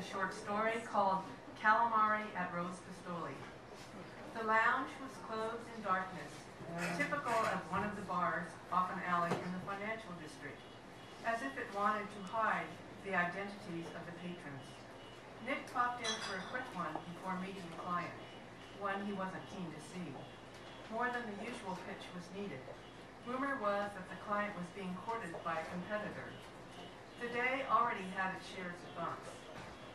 a short story called Calamari at Rose Pistoli. The lounge was closed in darkness, typical of one of the bars off an alley in the financial district, as if it wanted to hide the identities of the patrons. Nick popped in for a quick one before meeting a client, one he wasn't keen to see. More than the usual pitch was needed. Rumor was that the client was being courted by a competitor. The day already had its shares of bumps.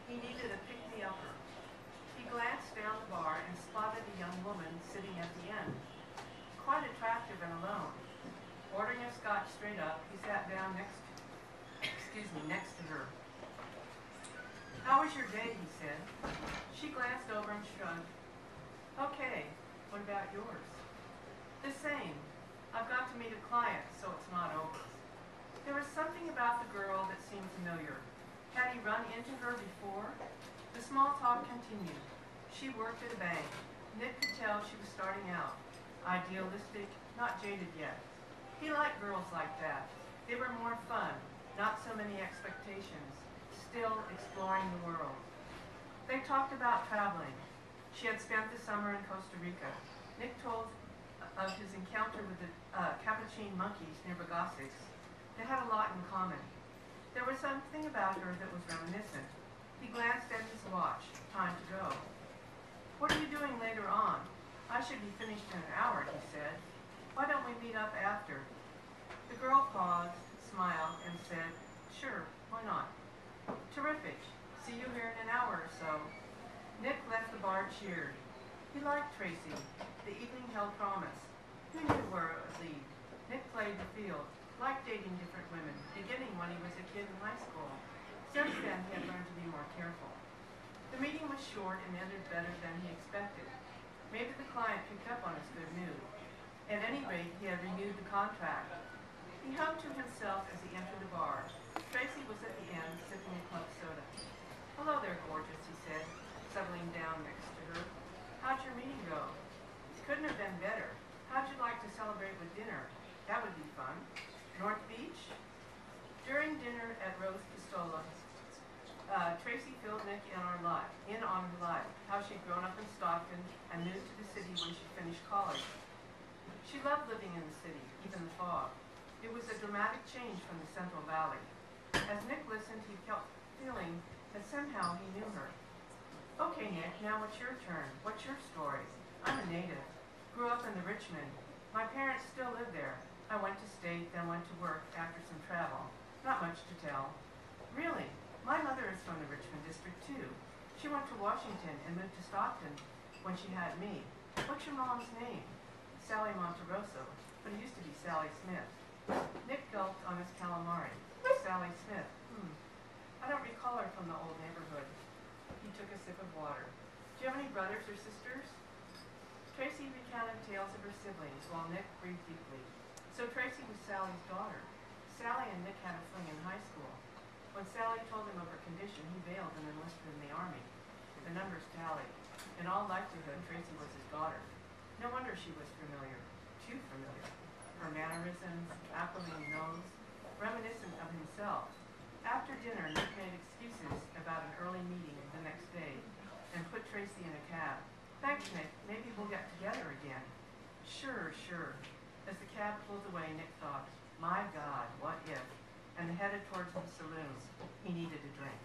He needed a pick-me-upper. He glanced down the bar and spotted a young woman sitting at the end, quite attractive and alone. Ordering a scotch straight up, he sat down next to her. "How was your day?" he said. She glanced over and shrugged. "Okay, what about yours?" "The same. I've got to meet a client, so it's not over." There was something about the girl that seemed familiar. Had he run into her before? The small talk continued. She worked at a bank. Nick could tell she was starting out. Idealistic, not jaded yet. He liked girls like that. They were more fun, not so many expectations, still exploring the world. They talked about traveling. She had spent the summer in Costa Rica. Nick told of his encounter with the capuchin monkeys near Bagaces. They had a lot in common. There was something about her that was reminiscent. He glanced at his watch. Time to go. "What are you doing later on?" "I should be finished in an hour," he said. "Why don't we meet up after?" The girl paused, smiled, and said, "Sure, why not?" "Terrific. See you here in an hour or so." Nick left the bar cheered. He liked Tracy. The evening held promise. Who knew where it would lead? Nick played the field, liked dating different women, beginning when he was a kid in high school. Since then, he had learned to be more careful. The meeting was short and ended better than he expected. Maybe the client picked up on his good mood. At any rate, he had renewed the contract. He hummed to himself as he entered the bar. Tracy was at the end, sipping a club soda. "Hello there, gorgeous," he said, settling down next to her. "How'd your meeting go?" "Couldn't have been better. How'd you like to celebrate with dinner?" "That would be fun." "North Beach?" During dinner at Rose Pistola, Tracy filled Nick in on her life, how she'd grown up in Stockton and moved to the city when she finished college. She loved living in the city, even the fog. It was a dramatic change from the Central Valley. As Nick listened, he kept feeling that somehow he knew her. "Okay, Nick, now it's your turn. What's your story?" "I'm a native. Grew up in the Richmond. My parents still live there. I went to state, then went to work after some travel. Not much to tell." "Really? My mother is from the Richmond district, too. She went to Washington and moved to Stockton when she had me. What's your mom's name?" "Sally Monterosso, but it used to be Sally Smith." Nick gulped on his calamari. "Sally Smith. I don't recall her from the old neighborhood." He took a sip of water. "Do you have any brothers or sisters?" Tracy recounted tales of her siblings while Nick breathed deeply. So Tracy was Sally's daughter. Sally and Nick had a fling in high school. When Sally told him of her condition, he bailed and enlisted in the army. The numbers tallied. In all likelihood, Tracy was his daughter. No wonder she was familiar. Too familiar. Her mannerisms, aquiline nose, reminiscent of himself. After dinner, Nick made excuses about an early meeting the next day and put Tracy in a cab. "Thanks, Nick. Maybe we'll get together again." Sure. As the cab pulled away, Nick thought, "My God, what if?" and headed towards the saloon. He needed a drink.